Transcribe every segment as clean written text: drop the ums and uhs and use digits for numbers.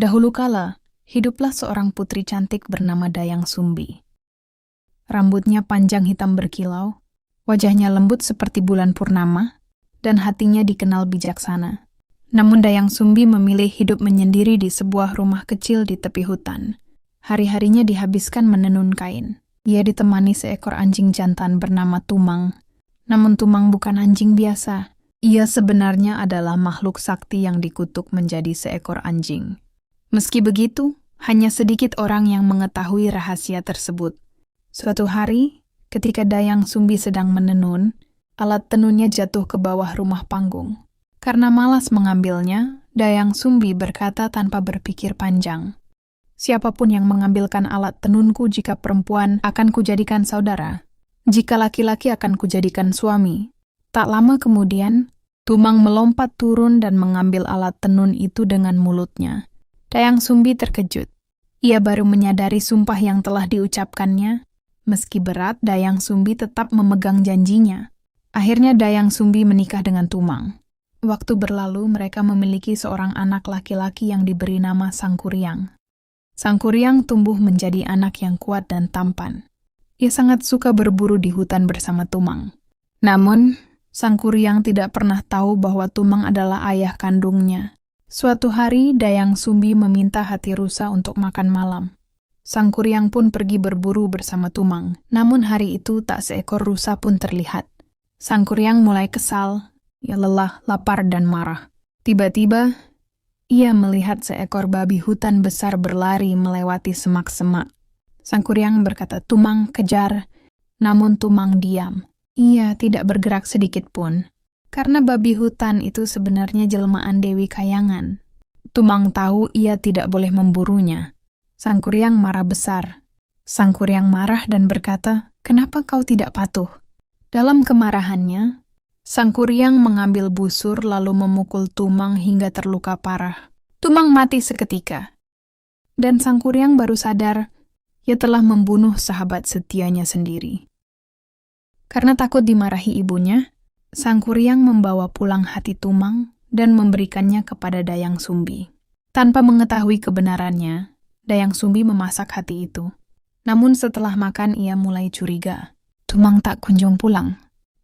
Dahulu kala, hiduplah seorang putri cantik bernama Dayang Sumbi. Rambutnya panjang hitam berkilau, wajahnya lembut seperti bulan purnama, dan hatinya dikenal bijaksana. Namun Dayang Sumbi memilih hidup menyendiri di sebuah rumah kecil di tepi hutan. Hari-harinya dihabiskan menenun kain. Ia ditemani seekor anjing jantan bernama Tumang. Namun Tumang bukan anjing biasa. Ia sebenarnya adalah makhluk sakti yang dikutuk menjadi seekor anjing. Meski begitu, hanya sedikit orang yang mengetahui rahasia tersebut. Suatu hari, ketika Dayang Sumbi sedang menenun, alat tenunnya jatuh ke bawah rumah panggung. Karena malas mengambilnya, Dayang Sumbi berkata tanpa berpikir panjang, "Siapapun yang mengambilkan alat tenunku jika perempuan akan kujadikan saudara, jika laki-laki akan kujadikan suami." Tak lama kemudian, Tumang melompat turun dan mengambil alat tenun itu dengan mulutnya. Dayang Sumbi terkejut. Ia baru menyadari sumpah yang telah diucapkannya. Meski berat, Dayang Sumbi tetap memegang janjinya. Akhirnya Dayang Sumbi menikah dengan Tumang. Waktu berlalu, mereka memiliki seorang anak laki-laki yang diberi nama Sangkuriang. Sangkuriang tumbuh menjadi anak yang kuat dan tampan. Ia sangat suka berburu di hutan bersama Tumang. Namun, Sangkuriang tidak pernah tahu bahwa Tumang adalah ayah kandungnya. Suatu hari, Dayang Sumbi meminta hati rusa untuk makan malam. Sangkuriang pun pergi berburu bersama Tumang. Namun hari itu tak seekor rusa pun terlihat. Sangkuriang mulai kesal. Ia lelah, lapar, dan marah. Tiba-tiba, ia melihat seekor babi hutan besar berlari melewati semak-semak. Sangkuriang berkata, "Tumang, kejar." Namun Tumang diam. Ia tidak bergerak sedikit pun. Karena babi hutan itu sebenarnya jelmaan Dewi Kayangan. Tumang tahu ia tidak boleh memburunya. Sangkuriang marah besar. Sangkuriang marah dan berkata, "Kenapa kau tidak patuh?" Dalam kemarahannya, Sangkuriang mengambil busur lalu memukul Tumang hingga terluka parah. Tumang mati seketika. Dan Sangkuriang baru sadar, ia telah membunuh sahabat setianya sendiri. Karena takut dimarahi ibunya, Sangkuriang membawa pulang hati Tumang dan memberikannya kepada Dayang Sumbi. Tanpa mengetahui kebenarannya, Dayang Sumbi memasak hati itu. Namun setelah makan ia mulai curiga. Tumang tak kunjung pulang.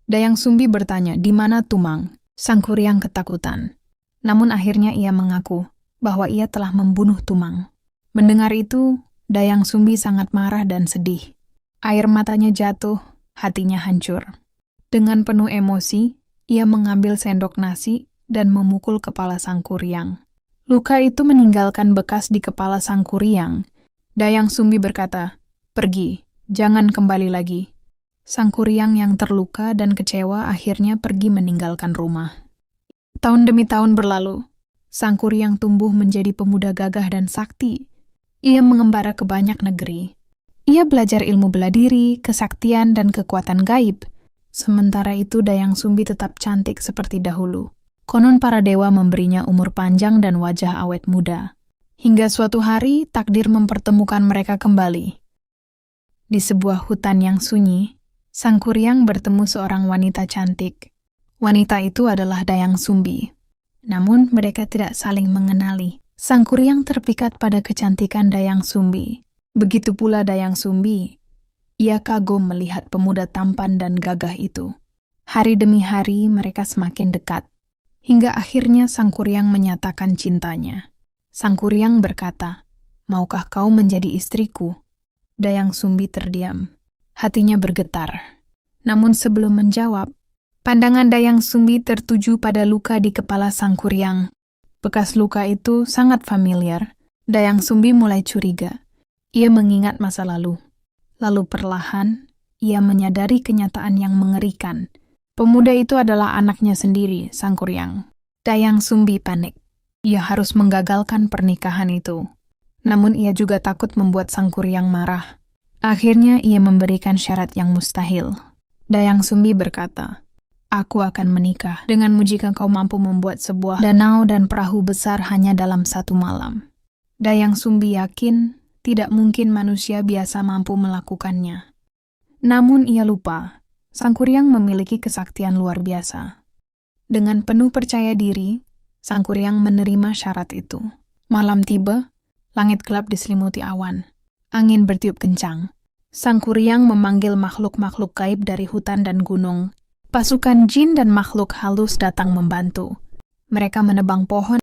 Dayang Sumbi bertanya, "Di mana Tumang?" Sangkuriang ketakutan. Namun akhirnya ia mengaku bahwa ia telah membunuh Tumang. Mendengar itu, Dayang Sumbi sangat marah dan sedih. Air matanya jatuh, hatinya hancur. Dengan penuh emosi, ia mengambil sendok nasi dan memukul kepala Sangkuriang. Luka itu meninggalkan bekas di kepala Sangkuriang. Dayang Sumbi berkata, "Pergi, jangan kembali lagi." Sangkuriang yang terluka dan kecewa akhirnya pergi meninggalkan rumah. Tahun demi tahun berlalu, Sangkuriang tumbuh menjadi pemuda gagah dan sakti. Ia mengembara ke banyak negeri. Ia belajar ilmu bela diri, kesaktian, dan kekuatan gaib. Sementara itu Dayang Sumbi tetap cantik seperti dahulu. Konon para dewa memberinya umur panjang dan wajah awet muda. Hingga suatu hari takdir mempertemukan mereka kembali. Di sebuah hutan yang sunyi, Sangkuriang bertemu seorang wanita cantik. Wanita itu adalah Dayang Sumbi. Namun mereka tidak saling mengenali. Sangkuriang terpikat pada kecantikan Dayang Sumbi. Begitu pula Dayang Sumbi. Ia kagum melihat pemuda tampan dan gagah itu. Hari demi hari mereka semakin dekat. Hingga akhirnya Sangkuriang menyatakan cintanya. Sangkuriang berkata, "Maukah kau menjadi istriku?" Dayang Sumbi terdiam. Hatinya bergetar. Namun sebelum menjawab, pandangan Dayang Sumbi tertuju pada luka di kepala Sangkuriang. Bekas luka itu sangat familiar. Dayang Sumbi mulai curiga. Ia mengingat masa lalu. Lalu perlahan, ia menyadari kenyataan yang mengerikan. Pemuda itu adalah anaknya sendiri, Sangkuriang. Dayang Sumbi panik. Ia harus menggagalkan pernikahan itu. Namun ia juga takut membuat Sangkuriang marah. Akhirnya ia memberikan syarat yang mustahil. Dayang Sumbi berkata, "Aku akan menikah denganmu jika kau mampu membuat sebuah danau dan perahu besar hanya dalam 1 malam." Dayang Sumbi yakin tidak mungkin manusia biasa mampu melakukannya. Namun ia lupa, Sangkuriang memiliki kesaktian luar biasa. Dengan penuh percaya diri, Sangkuriang menerima syarat itu. Malam tiba, langit gelap diselimuti awan. Angin bertiup kencang. Sang Kuryang memanggil makhluk-makhluk gaib dari hutan dan gunung. Pasukan jin dan makhluk halus datang membantu. Mereka menebang pohon,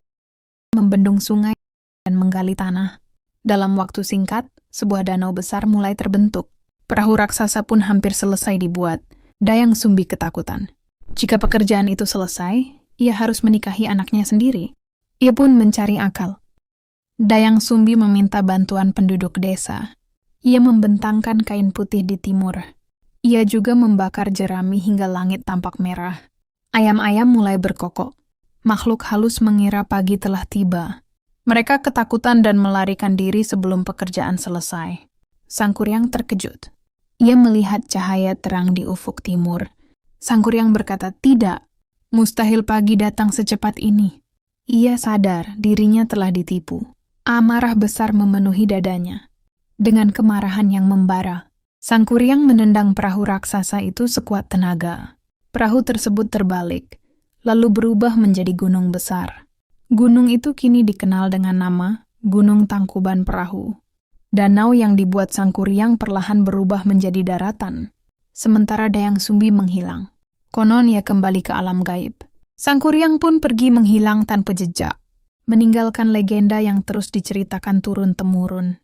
membendung sungai, dan menggali tanah. Dalam waktu singkat, sebuah danau besar mulai terbentuk. Perahu raksasa pun hampir selesai dibuat. Dayang Sumbi ketakutan. Jika pekerjaan itu selesai, ia harus menikahi anaknya sendiri. Ia pun mencari akal. Dayang Sumbi meminta bantuan penduduk desa. Ia membentangkan kain putih di timur. Ia juga membakar jerami hingga langit tampak merah. Ayam-ayam mulai berkokok. Makhluk halus mengira pagi telah tiba. Mereka ketakutan dan melarikan diri sebelum pekerjaan selesai. Sang Kuryang terkejut. Ia melihat cahaya terang di ufuk timur. Sang Kuryang berkata, "Tidak, mustahil pagi datang secepat ini." Ia sadar dirinya telah ditipu. Amarah besar memenuhi dadanya. Dengan kemarahan yang membara, Sang Kuryang menendang perahu raksasa itu sekuat tenaga. Perahu tersebut terbalik, lalu berubah menjadi gunung besar. Gunung itu kini dikenal dengan nama Gunung Tangkuban Perahu. Danau yang dibuat Sang Kuryang perlahan berubah menjadi daratan, sementara Dayang Sumbi menghilang. Konon ia kembali ke alam gaib. Sang Kuryang pun pergi menghilang tanpa jejak, meninggalkan legenda yang terus diceritakan turun-temurun.